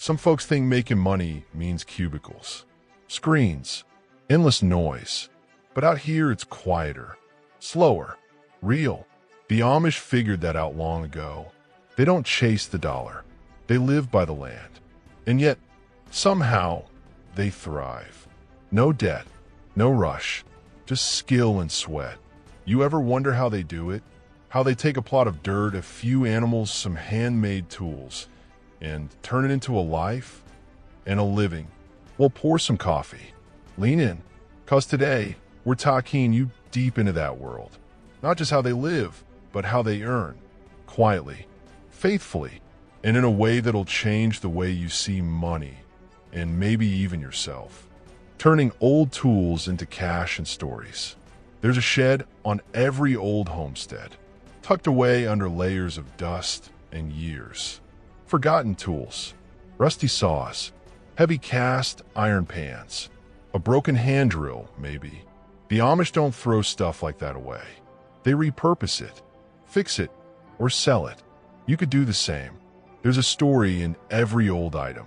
Some folks think making money means cubicles, screens, endless noise. But out here it's quieter, slower, real. The Amish figured that out long ago. They don't chase the dollar. They live by the land. And yet, somehow, they thrive. No debt, no rush, just skill and sweat. You ever wonder how they do it? How they take a plot of dirt, a few animals, some handmade tools, and turn it into a life and a living? Well, pour some coffee. Lean in, 'cause today we're talking you deep into that world. Not just how they live, but how they earn, quietly, faithfully, and in a way that'll change the way you see money, and maybe even yourself. Turning old tools into cash and stories. There's a shed on every old homestead, tucked away under layers of dust and years. Forgotten tools, rusty saws, heavy cast iron pans, a broken hand drill, maybe. The Amish don't throw stuff like that away. They repurpose it, fix it, or sell it. You could do the same. There's a story in every old item.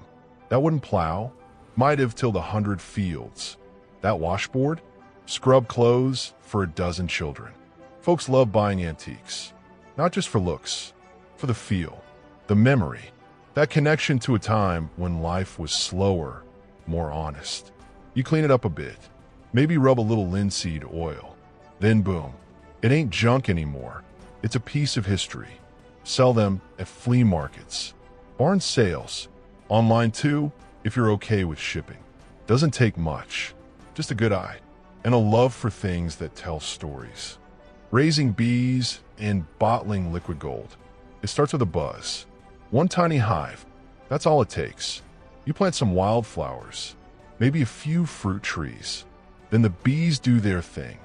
That wooden plow might have tilled 100 fields. That washboard, scrub clothes for a dozen children. Folks love buying antiques, not just for looks, for the feel, the memory, that connection to a time when life was slower, more honest. You clean it up a bit, maybe rub a little linseed oil, then boom, it ain't junk anymore. It's a piece of history. Sell them at flea markets, barn sales, online too, if you're okay with shipping. Doesn't take much, just a good eye and a love for things that tell stories. Raising bees and bottling liquid gold. It starts with a buzz. One tiny hive, that's all it takes. You plant some wildflowers, maybe a few fruit trees. Then the bees do their thing.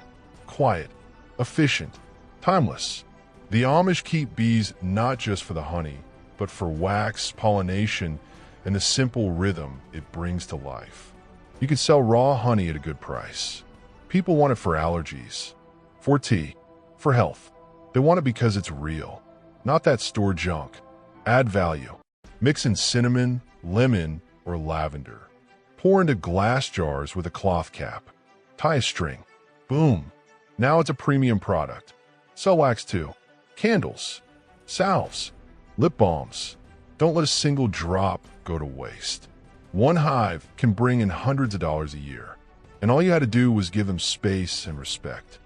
Quiet, efficient, timeless. The Amish keep bees not just for the honey, but for wax, pollination, and the simple rhythm it brings to life. You can sell raw honey at a good price. People want it for allergies, for tea, for health. They want it because it's real, not that store junk. Add value. Mix in cinnamon, lemon, or lavender. Pour into glass jars with a cloth cap. Tie a string. Boom. Now it's a premium product. Sell wax too. Candles, salves, lip balms. Don't let a single drop go to waste. One hive can bring in hundreds of dollars a year, and all you had to do was give them space and respect.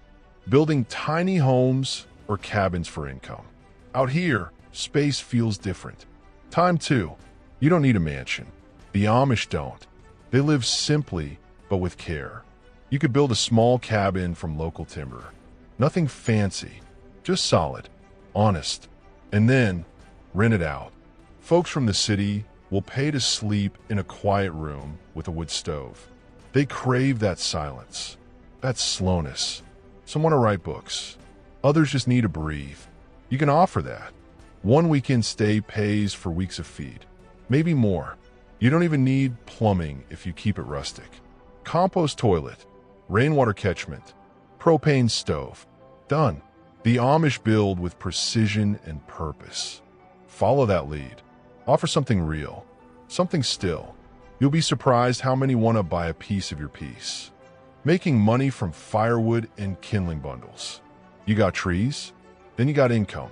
Building tiny homes or cabins for income. Out here, space feels different. Time too. You don't need a mansion. The Amish don't. They live simply, but with care. You could build a small cabin from local timber. Nothing fancy, just solid, honest, and then rent it out. Folks from the city will pay to sleep in a quiet room with a wood stove. They crave that silence, that slowness. Some want to write books. Others just need to breathe. You can offer that. One weekend stay pays for weeks of feed, maybe more. You don't even need plumbing if you keep it rustic. Compost toilet, rainwater catchment, propane stove. Done. The Amish build with precision and purpose. Follow that lead. Offer something real, something still. You'll be surprised how many want to buy a piece of your piece. Making money from firewood and kindling bundles. You got trees, then you got income.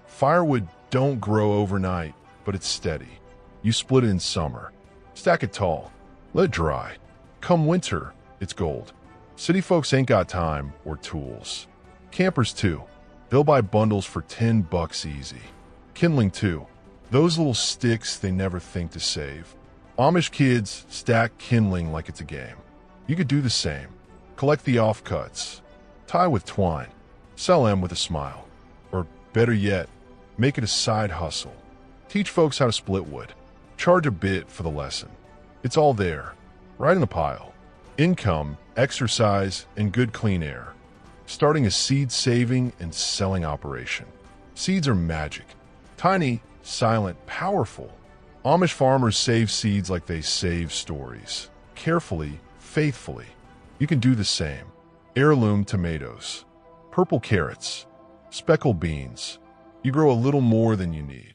Firewood don't grow overnight, but it's steady. You split it in summer. Stack it tall. Let it dry. Come winter, it's gold. City folks ain't got time or tools. Campers too. They'll buy bundles for $10 easy. Kindling too. Those little sticks they never think to save. Amish kids stack kindling like it's a game. You could do the same. Collect the offcuts. Tie with twine. Sell them with a smile. Or better yet, make it a side hustle. Teach folks how to split wood. Charge a bit for the lesson. It's all there, right in the pile. Income, exercise, and good clean air. Starting a seed saving and selling operation. Seeds are magic. Tiny, silent, powerful. Amish farmers save seeds like they save stories. Carefully, faithfully. You can do the same. Heirloom tomatoes, purple carrots, speckled beans. You grow a little more than you need.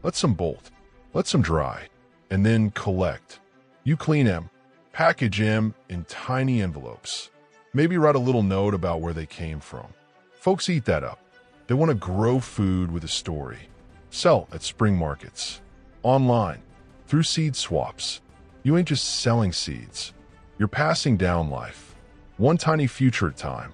Let some bolt. Let some dry. and then collect. You clean them, package them in tiny envelopes. Maybe write a little note about where they came from. Folks eat that up. They want to grow food with a story. Sell at spring markets, online, through seed swaps. You ain't just selling seeds. You're passing down life, one tiny future at a time.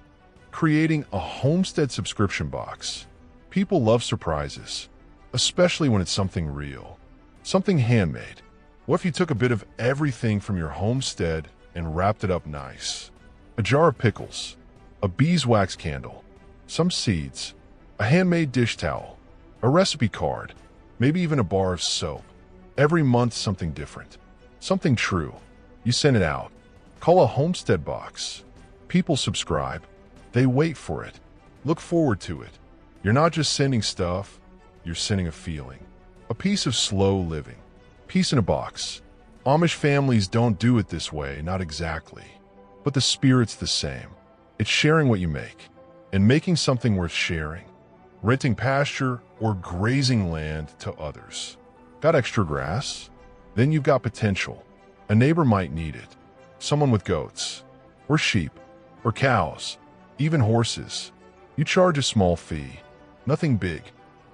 Creating a homestead subscription box. People love surprises, especially when it's something real, something handmade. What if you took a bit of everything from your homestead and wrapped it up nice? A jar of pickles, a beeswax candle, some seeds, a handmade dish towel, a recipe card, maybe even a bar of soap. Every month something different, something true. You send it out. Call a homestead box. People subscribe. They wait for it. Look forward to it. You're not just sending stuff, you're sending a feeling. A piece of slow living. Peace in a box. Amish families don't do it this way, not exactly. But the spirit's the same. It's sharing what you make, and making something worth sharing. Renting pasture or grazing land to others. Got extra grass? Then you've got potential. A neighbor might need it. Someone with goats, or sheep, or cows, even horses. You charge a small fee. Nothing big,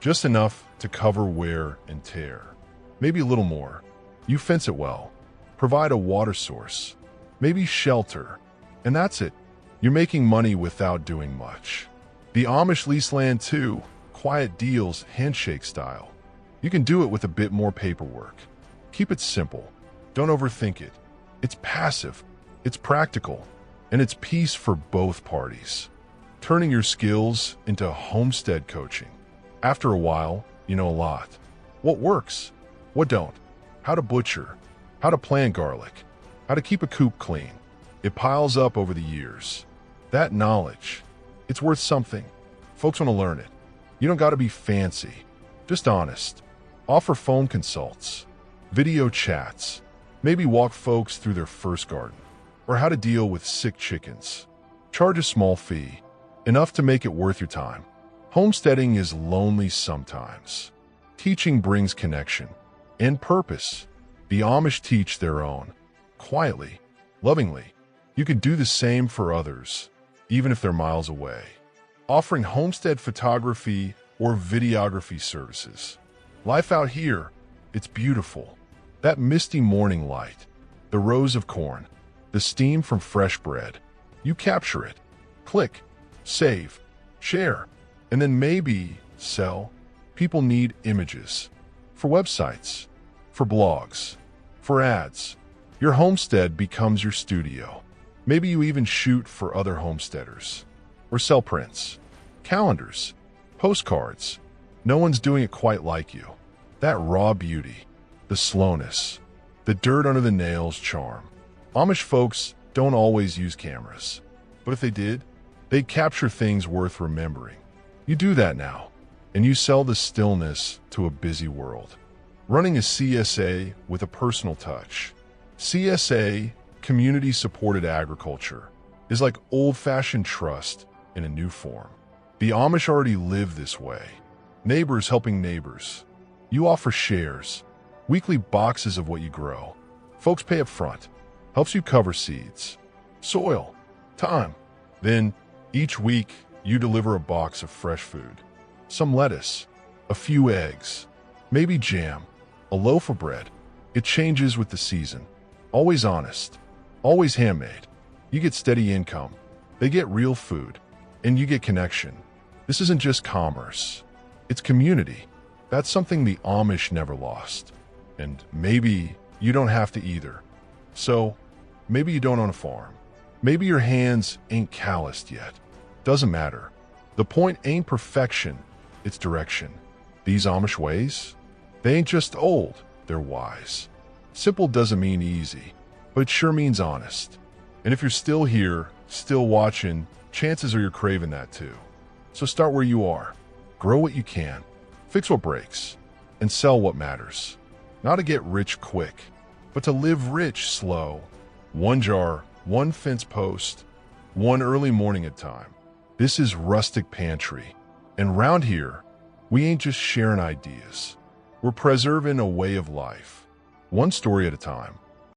just enough to cover wear and tear. Maybe a little more. You fence it well. Provide a water source. Maybe shelter. And that's it. You're making money without doing much. The Amish lease land too. Quiet deals, handshake style. You can do it with a bit more paperwork. Keep it simple. Don't overthink it. It's passive. It's practical. And it's peace for both parties. Turning your skills into homestead coaching. After a while, you know a lot. What works? What don't? How to butcher, how to plant garlic, how to keep a coop clean. It piles up over the years. That knowledge, it's worth something. Folks want to learn it. You don't got to be fancy, just honest. Offer phone consults, video chats, maybe walk folks through their first garden, or how to deal with sick chickens. Charge a small fee, enough to make it worth your time. Homesteading is lonely sometimes. Teaching brings connection and purpose. The Amish teach their own, quietly, lovingly. You can do the same for others, even if they're miles away. Offering homestead photography or videography services. Life out here, it's beautiful. That misty morning light, the rows of corn, the steam from fresh bread. You capture it. Click, save, share, and then maybe sell. People need images. For websites, for blogs, for ads. Your homestead becomes your studio. Maybe you even shoot for other homesteaders. Or sell prints, calendars, postcards. No one's doing it quite like you. That raw beauty, the slowness, the dirt under the nails charm. Amish folks don't always use cameras. But if they did, they'd capture things worth remembering. You do that now, and you sell the stillness to a busy world. Running a CSA with a personal touch. CSA, community-supported agriculture, is like old-fashioned trust in a new form. The Amish already live this way. Neighbors helping neighbors. You offer shares, weekly boxes of what you grow. Folks pay up front. Helps you cover seeds, soil, time. Then, each week, you deliver a box of fresh food. Some lettuce, a few eggs, maybe jam, a loaf of bread. It changes with the season. Always honest, always handmade. You get steady income. They get real food, and you get connection. This isn't just commerce. It's community. That's something the Amish never lost. And maybe you don't have to either. So, maybe you don't own a farm. Maybe your hands ain't calloused yet. Doesn't matter. The point ain't perfection, it's direction. These Amish ways, they ain't just old, they're wise. Simple doesn't mean easy, but it sure means honest. And if you're still here, still watching, chances are you're craving that too. So start where you are. Grow what you can, fix what breaks, and sell what matters. Not to get rich quick, but to live rich slow. One jar, one fence post, one early morning at a time. This is Rustic Pantry, and round here, we ain't just sharing ideas. We're preserving a way of life. one story at a time.